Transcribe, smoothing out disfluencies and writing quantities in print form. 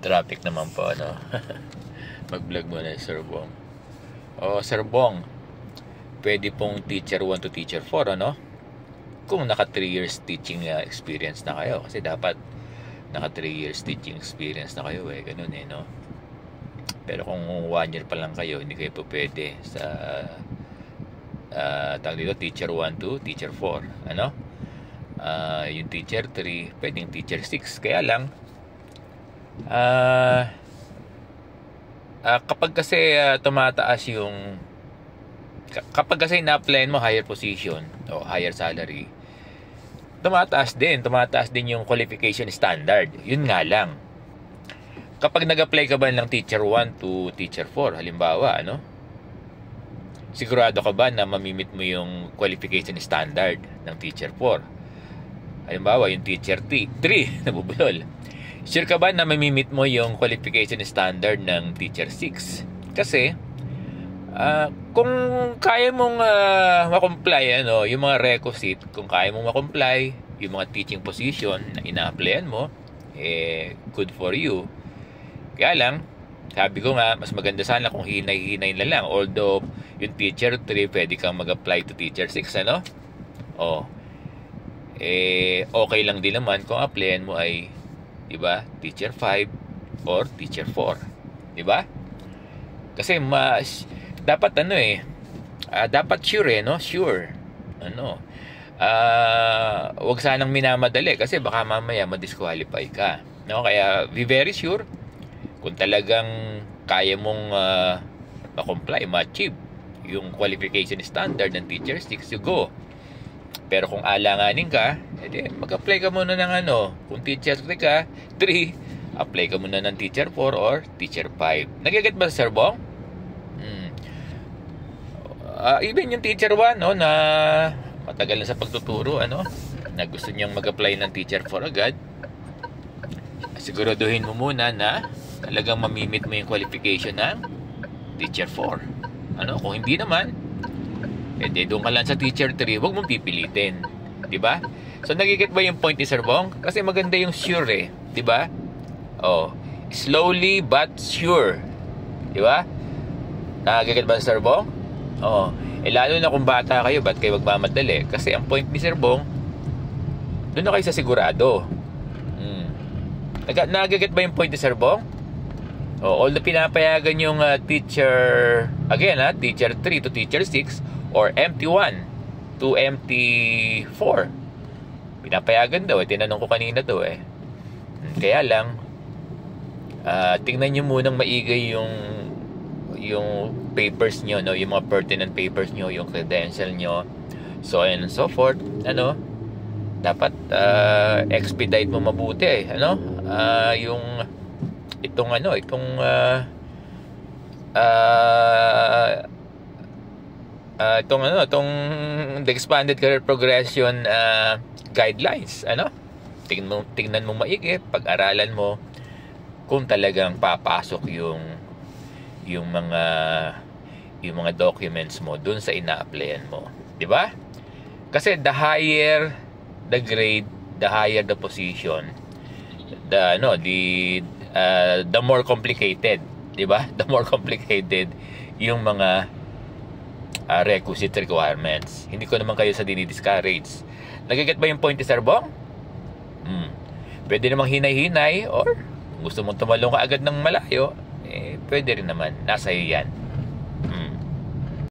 Traffic naman po, ano. Mag-vlog muna yung Sir Bong. Sir Bong, pwede pong teacher 1 to teacher 4, ano? Kung naka 3 years teaching experience na kayo. Kasi dapat naka 3 years teaching experience na kayo, ganun no? Pero kung 1 year pa lang kayo, hindi kayo po pwede sa tawag dito, teacher 1 to teacher 4, ano? Yung teacher 3, pwedeng teacher 6. Kaya lang, kapag kasi tumataas yung, kapag kasi na-applyan mo higher position o higher salary, tumataas din yung qualification standard. Yun nga lang, kapag nag-apply ka ba ng teacher 1 to teacher 4, halimbawa, ano, sigurado ka ba na mamimit mo yung qualification standard ng teacher 4? Halimbawa, yung teacher 3 nabubulol. Sure ka ba na mamimit mo yung qualification standard ng teacher 6? Kasi kung kaya mong makomply, ano, yung mga requisite, kung kaya mong makomply yung mga teaching position na ina-applyan mo, good for you. Kaya lang, sabi ko nga, mas maganda sana kung hinay-hinay na lang. Although yung teacher 3 pwede kang mag-apply to teacher 6, ano? Okay lang din naman kung applyan mo ay, diba, teacher 5 or teacher 4, diba? Kasi dapat dapat sure, no? Sure, ano, wag sanang minamadali kasi baka mamaya ma-disqualify ka, no? Kaya be very sure kung talagang kaya mong ma-comply, ma-achieve yung qualification standard ng teacher 6, you go. Pero kung alanganin ka, mag-apply ka muna ng kung teacher 3 ka, 3, apply ka muna ng teacher 4 or teacher 5. Nagiget ba, Sir Bong? Even yung teacher 1, no, na matagal na sa pagtuturo, na gusto niyang mag-apply ng teacher 4 agad, siguraduhin mo muna na talagang mamimit mo yung qualification ng teacher 4. Kung hindi naman, doon ka lang sa teacher 3, huwag mong pipilitin, diba? So nagigit ba yung point ni Sir Bong? Kasi maganda yung sure, diba? Slowly but sure, diba? Nagigit ba Sir Bong? Lalo na kung bata kayo, ba't kayo magmamadali? Kasi ang point ni Sir Bong, doon na kayo sa sigurado. Nagigit ba yung point ni Sir Bong? Although pinapayagan yung teacher, again, teacher 3 to teacher 6 or MT1 to MT4, pinapayagan daw. Tinanong ko kanina to. Kaya lang, tingnan nyo munang maigay yung papers nyo, no? Yung mga pertinent papers nyo, yung credential nyo, so on and so forth. Dapat expedite mo mabuti, yung itong the expanded career progression guidelines, tingnan mo maigi, pag-aralan mo kung talagang papasok yung mga documents mo dun sa ina-applyan mo, di ba? Kasi the higher the grade, the higher the position, the more complicated, di ba? The more complicated yung mga requisite requirements. Hindi ko naman kayo sa dinidiscourage. Nagiget ba yung point ni Sir Bong? Pwede namang hinay-hinay, or gusto mong tumalong ka agad ng malayo, pwede rin naman. Nasa iyo yan.